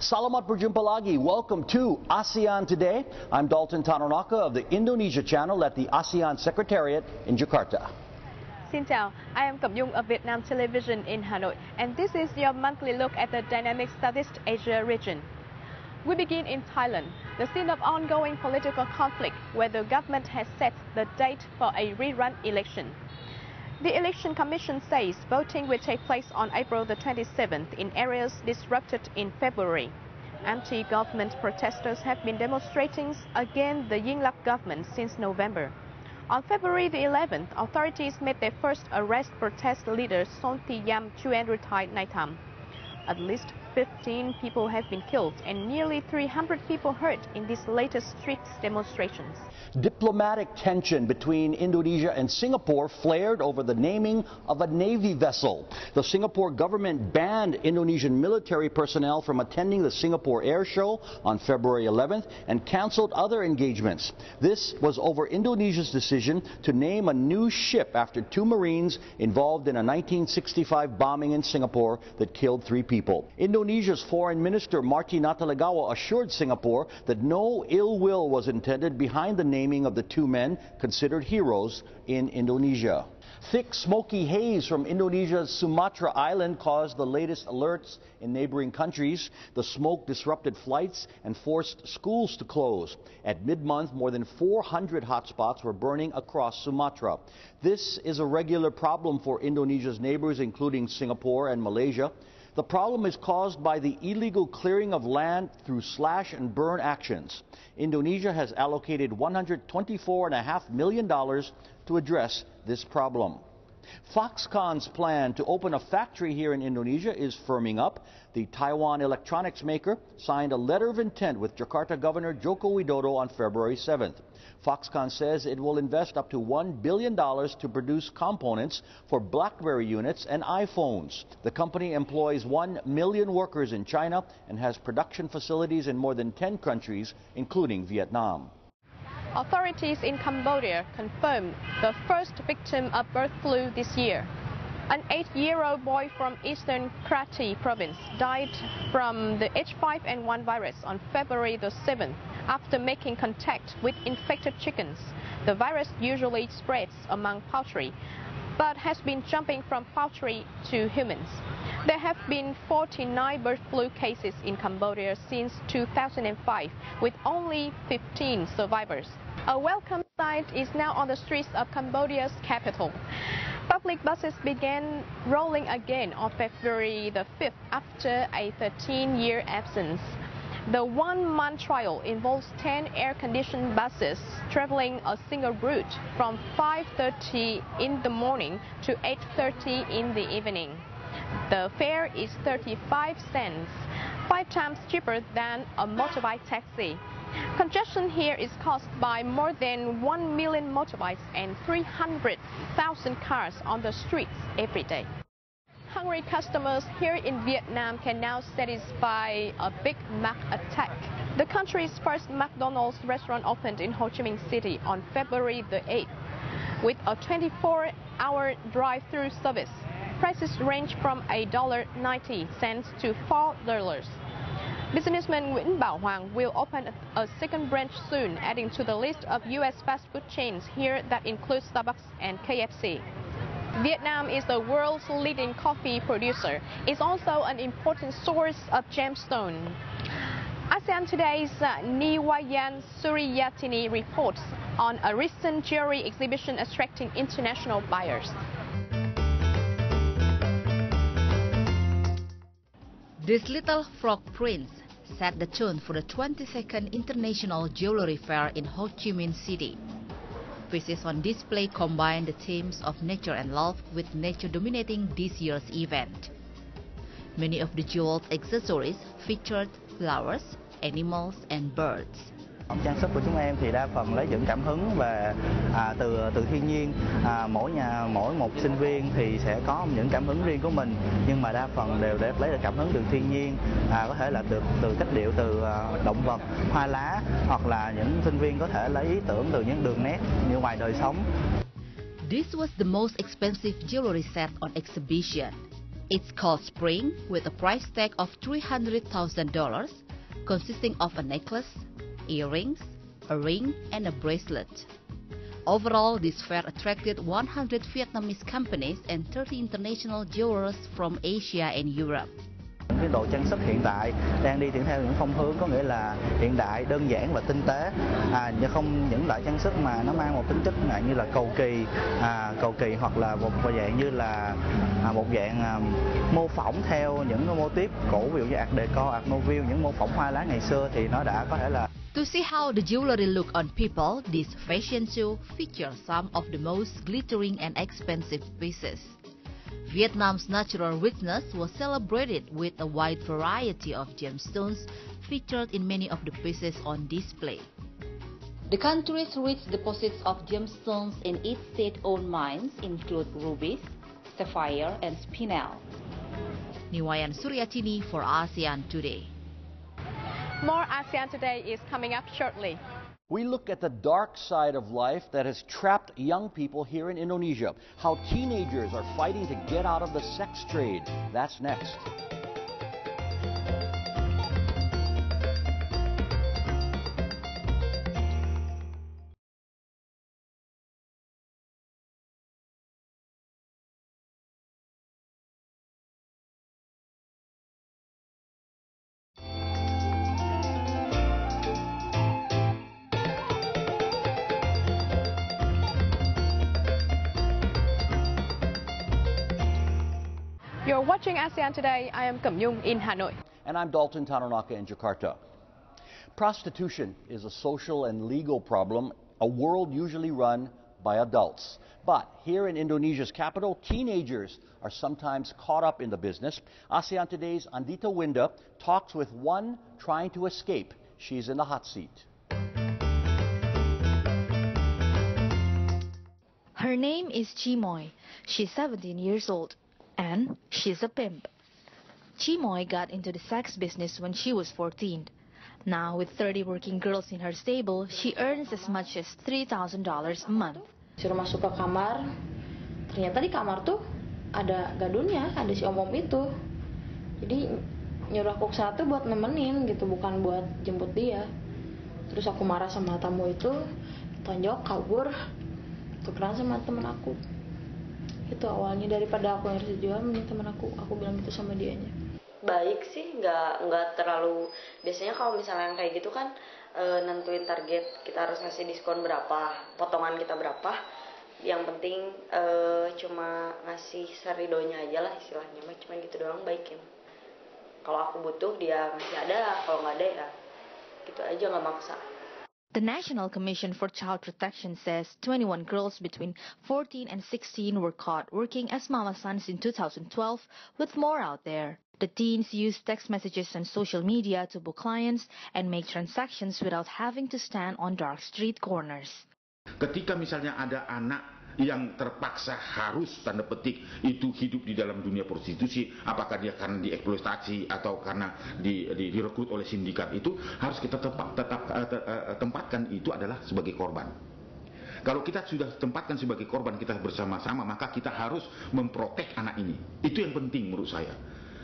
Salamat berjumpa lagi. Welcome to ASEAN Today. I'm Dalton Tanonaka of the Indonesia channel at the ASEAN Secretariat in Jakarta. Xin chào, I am Cẩm Dung of Vietnam Television in Hanoi, and this is your monthly look at the dynamic Southeast Asia region. We begin in Thailand, the scene of ongoing political conflict, where the government has set the date for a rerun election. The Election Commission says voting will take place on April the 27th in areas disrupted in February. Anti-government protesters have been demonstrating against the Yingluck government since November. On February the 11th, authorities made their first arrest protest leader Sontiyam Chuenrutai Naitam. At least 15 people have been killed and nearly 300 people hurt in these latest street demonstrations. Diplomatic tension between Indonesia and Singapore flared over the naming of a Navy vessel. The Singapore government banned Indonesian military personnel from attending the Singapore Air Show on February 11th and canceled other engagements. This was over Indonesia's decision to name a new ship after 2 Marines involved in a 1965 bombing in Singapore that killed 3 people. Indonesia's Foreign Minister Marty Natalegawa assured Singapore that no ill will was intended behind the naming of the 2 men considered heroes in Indonesia. Thick smoky haze from Indonesia's Sumatra island caused the latest alerts in neighboring countries. The smoke disrupted flights and forced schools to close. At mid-month, more than 400 hotspots were burning across Sumatra. This is a regular problem for Indonesia's neighbors, including Singapore and Malaysia. The problem is caused by the illegal clearing of land through slash and burn actions. Indonesia has allocated $124.5 million to address this problem. Foxconn's plan to open a factory here in Indonesia is firming up. The Taiwan electronics maker signed a letter of intent with Jakarta Governor Joko Widodo on February 7th. Foxconn says it will invest up to $1 billion to produce components for BlackBerry units and iPhones. The company employs 1 million workers in China and has production facilities in more than 10 countries, including Vietnam. Authorities in Cambodia confirmed the first victim of bird flu this year. An 8-year-old boy from eastern Kratie province died from the H5N1 virus on February the 7th after making contact with infected chickens. The virus usually spreads among poultry, but has been jumping from poultry to humans. There have been 49 bird flu cases in Cambodia since 2005, with only 15 survivors. A welcome sight is now on the streets of Cambodia's capital. Public buses began rolling again on February the 5th after a 13-year absence. The 1-month trial involves 10 air-conditioned buses traveling a single route from 5:30 in the morning to 8:30 in the evening. The fare is 35 cents, 5 times cheaper than a motorbike taxi. Congestion here is caused by more than 1 million motorbikes and 300,000 cars on the streets every day. Hungry customers here in Vietnam can now satisfy a Big Mac attack. The country's first McDonald's restaurant opened in Ho Chi Minh City on February the 8th. With a 24-hour drive-through service, prices range from $1.90 to $4. Businessman Nguyễn Bảo Hoàng will open a second branch soon, adding to the list of U.S. fast food chains here that include Starbucks and KFC. Vietnam is the world's leading coffee producer. It's also an important source of gemstone. ASEAN Today's Niwayan Suriyatini reports on a recent jewelry exhibition attracting international buyers. This little frog prince set the tone for the 22nd International Jewelry Fair in Ho Chi Minh City. Pieces on display combine the themes of nature and love, with nature dominating this year's event. Many of the jeweled accessories featured flowers, animals and birds. Trang sức của chúng em thì đa phần lấy những cảm hứng về từ thiên nhiên. Mỗi một sinh viên thì sẽ có những cảm hứng riêng của mình, nhưng mà đa phần đều để lấy được cảm hứng từ thiên nhiên, có thể là từ cách điệu từ động vật, hoa lá, hoặc là những sinh viên có thể lấy ý tưởng từ những đường nét như ngoài đời sống. This was the most expensive jewelry set on exhibition. It's called Spring, with a price tag of $300,000, consisting of a necklace, earrings, a ring, and a bracelet. Overall, this fair attracted 100 Vietnamese companies and 30 international jewelers from Asia and Europe. Cái đồ trang sức hiện tại đang đi theo những phong hướng có nghĩa là hiện đại, đơn giản và tinh tế, không những loại trang sức mà nó mang một tính chất như là cầu kỳ hoặc là một dạng như là một dạng mô phỏng theo những mô típ cổ, ví dụ như Art Deco, Art Nouveau, những mô phỏng hoa lá ngày xưa thì nó đã có thể là. To see how the jewelry look on people, this fashion show features some of the most glittering and expensive pieces. Vietnam's natural richness was celebrated with a wide variety of gemstones featured in many of the pieces on display. The country's rich deposits of gemstones in its state-owned mines include rubies, sapphire, and spinel. Niwayan Suryatini for ASEAN Today. More ASEAN Today is coming up shortly. We look at the dark side of life that has trapped young people here in Indonesia, how teenagers are fighting to get out of the sex trade. That's next. You're watching ASEAN Today. I am Cẩm Nhung in Hanoi. And I'm Dalton Tanonaka in Jakarta. Prostitution is a social and legal problem, a world usually run by adults. But here in Indonesia's capital, teenagers are sometimes caught up in the business. ASEAN Today's Andita Winda talks with one trying to escape. She's in the hot seat. Her name is Chimoy. She's 17 years old. And she's a pimp. Chimoy got into the sex business when she was 14. Now, with 30 working girls in her stable, she earns as much as $3,000 a month. Suruh masuk ke kamar, ternyata di kamar tuh ada gadunnya, ada si om-om itu. Jadi nyuruh aku ke sana tuh buat nemenin gitu, bukan buat jemput dia. Terus aku marah sama tamu itu, tonjok, kabur, tukeran sama temen aku. Itu awalnya, daripada aku yang harus dijual, mending temen aku bilang gitu sama dianya. Baik sih, nggak terlalu. Biasanya kalau misalnya yang kayak gitu kan nentuin target, kita harus ngasih diskon berapa, potongan kita berapa. Yang penting cuma ngasih seridonya aja lah istilahnya, cuma gitu doang, baikin. Kalau aku butuh dia ngasih ada, kalau nggak ada ya gitu aja, nggak maksa. The National Commission for Child Protection says 21 girls between 14 and 16 were caught working as mama sons in 2012, with more out there. The teens use text messages and social media to book clients and make transactions without having to stand on dark street corners. Ketika misalnya ada anak yang terpaksa harus, tanda petik, itu hidup di dalam dunia prostitusi, apakah dia karena dieksploitasi atau karena direkrut oleh sindikat, itu harus kita tempatkan itu adalah sebagai korban. Kalau kita sudah tempatkan sebagai korban, kita bersama-sama, maka kita harus memprotek anak ini. Itu yang penting menurut saya.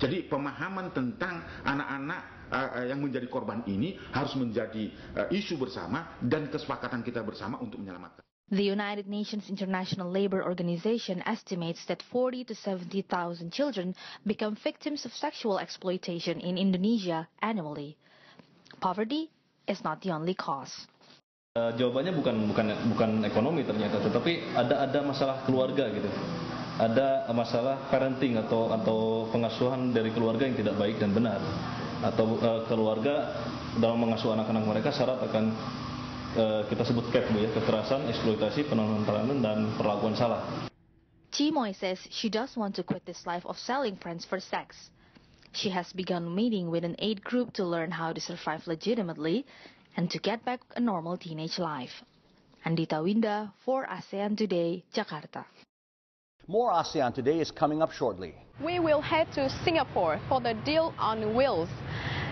Jadi pemahaman tentang anak-anak yang menjadi korban ini harus menjadi isu bersama dan kesepakatan kita bersama untuk menyelamatkan. The United Nations International Labour Organization estimates that 40 to 70,000 children become victims of sexual exploitation in Indonesia annually. Poverty is not the only cause. Jawabannya bukan ekonomi ternyata, tetapi ada masalah keluarga gitu. Ada masalah parenting atau pengasuhan dari keluarga yang tidak baik dan benar, atau keluarga dalam mengasuh anak-anak mereka syarat akan kita sebut kekerasan, eksploitasi, penonton-penonton, dan perlakuan salah. Chimoy says she does want to quit this life of selling friends for sex. She has begun meeting with an aid group to learn how to survive legitimately and to get back a normal teenage life. Andita Winda for ASEAN Today, Jakarta. More ASEAN Today is coming up shortly. We will head to Singapore for the deal on wheels,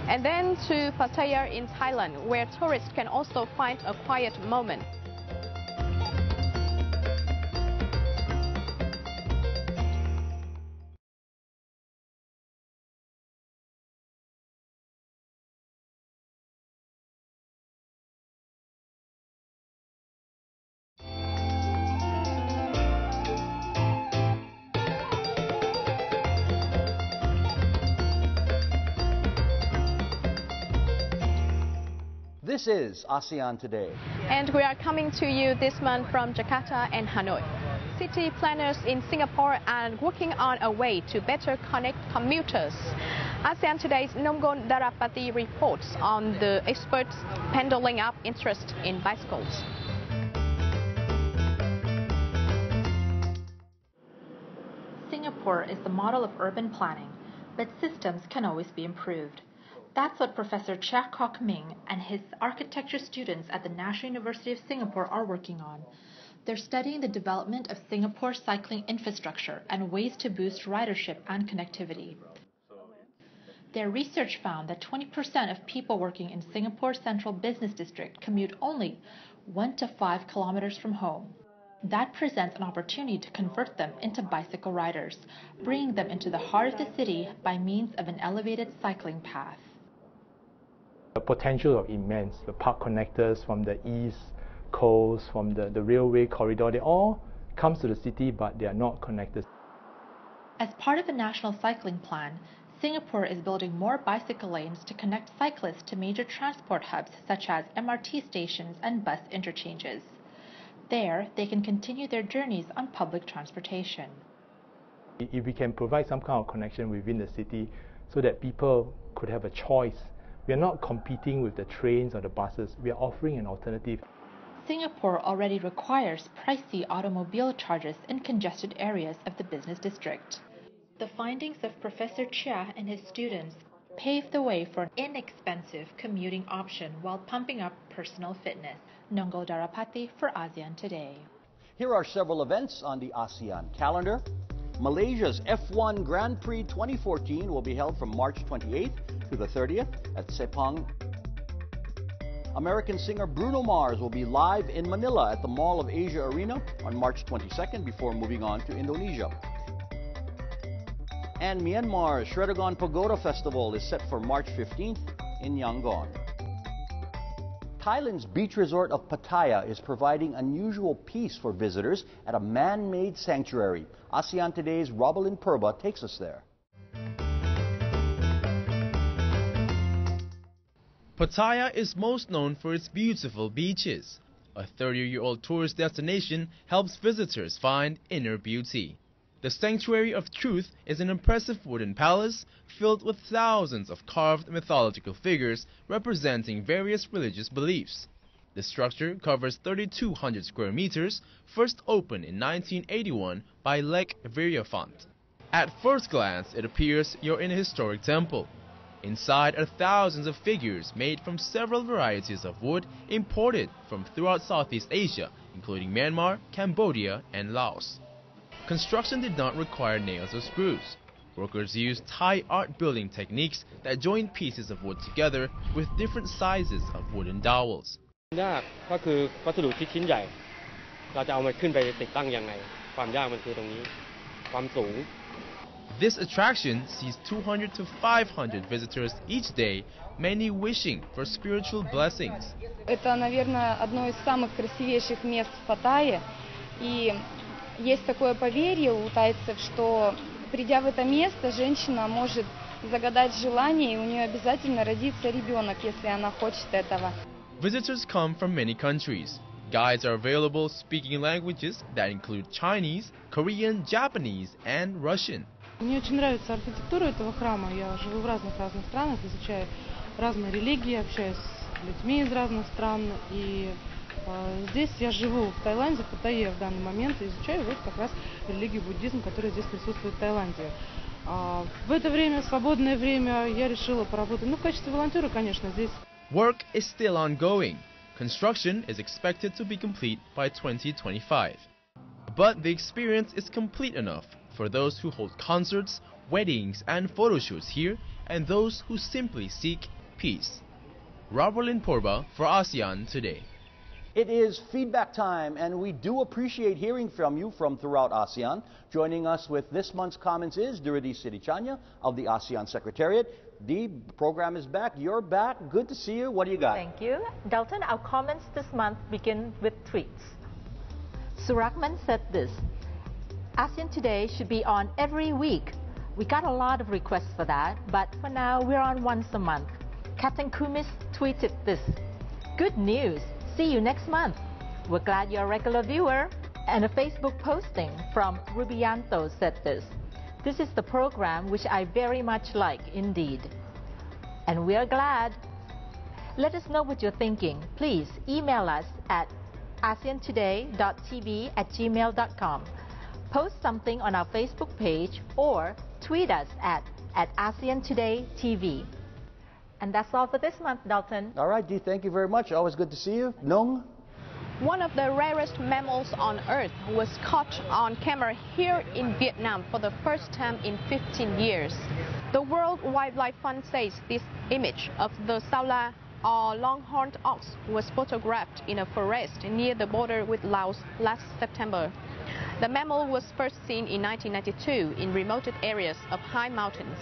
and then to Pattaya in Thailand, where tourists can also find a quiet moment. This is ASEAN Today. And we are coming to you this month from Jakarta and Hanoi. City planners in Singapore are working on a way to better connect commuters. ASEAN Today's Nonggon Darapati reports on the experts pendling up interest in bicycles. Singapore is the model of urban planning, but systems can always be improved. That's what Professor Chia Kok Ming and his architecture students at the National University of Singapore are working on. They're studying the development of Singapore's cycling infrastructure and ways to boost ridership and connectivity. Their research found that 20% of people working in Singapore's central business district commute only 1 to 5 kilometers from home. That presents an opportunity to convert them into bicycle riders, bringing them into the heart of the city by means of an elevated cycling path. The potential are immense. The park connectors from the east coast, from the railway corridor, they all come to the city, but they are not connected. As part of the National Cycling Plan, Singapore is building more bicycle lanes to connect cyclists to major transport hubs such as MRT stations and bus interchanges. There, they can continue their journeys on public transportation. If we can provide some kind of connection within the city so that people could have a choice, we are not competing with the trains or the buses, we are offering an alternative. Singapore already requires pricey automobile charges in congested areas of the business district. The findings of Professor Chia and his students pave the way for an inexpensive commuting option while pumping up personal fitness. Nonggo Darapati for ASEAN Today. Here are several events on the ASEAN calendar. Malaysia's F1 Grand Prix 2014 will be held from March 28th to the 30th at Sepang. American singer Bruno Mars will be live in Manila at the Mall of Asia Arena on March 22nd before moving on to Indonesia. And Myanmar's SHWEDAGON Pagoda Festival is set for March 15th in Yangon. Thailand's beach resort of Pattaya is providing unusual peace for visitors at a man-made sanctuary. ASEAN Today's Robalyn Purba takes us there. Pattaya is most known for its beautiful beaches. A 30-year-old tourist destination helps visitors find inner beauty. The Sanctuary of Truth is an impressive wooden palace filled with thousands of carved mythological figures representing various religious beliefs. The structure covers 3,200 square meters, first opened in 1981 by Lek Viryafant. At first glance, it appears you're in a historic temple. Inside are thousands of figures made from several varieties of wood imported from throughout Southeast Asia, including Myanmar, Cambodia, and Laos. Construction did not require nails or screws. Workers used Thai art building techniques that join pieces of wood together with different sizes of wooden dowels. This attraction sees 200 to 500 visitors each day, many wishing for spiritual blessings. Это, наверное, одно из самых красивейших мест в Паттайе. И есть такое поверье у тайцев, что придя в это место, женщина может загадать желание, и у нее обязательно родится ребенок, если она хочет этого. Visitors come from many countries. Guides are available speaking languages that include Chinese, Korean, Japanese, and Russian. Мне очень нравится архитектура этого храма. Я живу в разных странах, изучаю разные религии, общаюсь с людьми из разных стран. И здесь я живу в Таиланде, в Паттайе в данный момент, и изучаю вот как раз религию буддизм, которая здесь присутствует в Таиланде. В это время, свободное время, я решила поработать, в качестве волонтера, конечно, здесь. Work is still ongoing. Construction is expected to be complete by 2025. But the experience is complete enough for those who hold concerts, weddings, and photo shoots here, and those who simply seek peace. Robalyn Purba for ASEAN Today. It is feedback time, and we do appreciate hearing from you from throughout ASEAN. Joining us with this month's comments is Duradi Sidichanya of the ASEAN Secretariat. The program is back. You're back. Good to see you. What do you got? Thank you. Dalton, our comments this month begin with tweets. Surakman said this: ASEAN Today should be on every week. We got a lot of requests for that, but for now we're on once a month. Captain Kumis tweeted this: Good news! See you next month. We're glad you're a regular viewer. And a Facebook posting from Rubianto said this. This is the program which I very much like indeed. And we are glad. Let us know what you're thinking. Please email us at ASEANtoday.tv@gmail.com. Post something on our Facebook page or tweet us at ASEANtodayTV. And that's all for this month, Dalton. All right, Dee, thank you very much. Always good to see you. Nung? One of the rarest mammals on Earth was caught on camera here in Vietnam for the first time in 15 years. The World Wildlife Fund says this image of the sao la, or longhorned ox, was photographed in a forest near the border with Laos last September. The mammal was first seen in 1992 in remote areas of high mountains.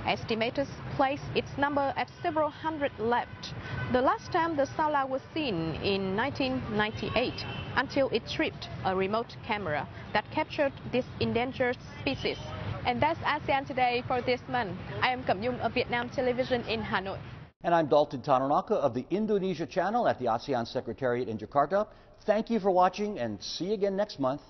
Estimators place its number at several hundred left. The last time the sao la was seen in 1998 until it tripped a remote camera that captured this endangered species. And that's ASEAN Today for this month. I am Cẩm Nhung of Vietnam Television in Hanoi. And I'm Dalton Tanonaka of the Indonesia channel at the ASEAN Secretariat in Jakarta. Thank you for watching and see you again next month.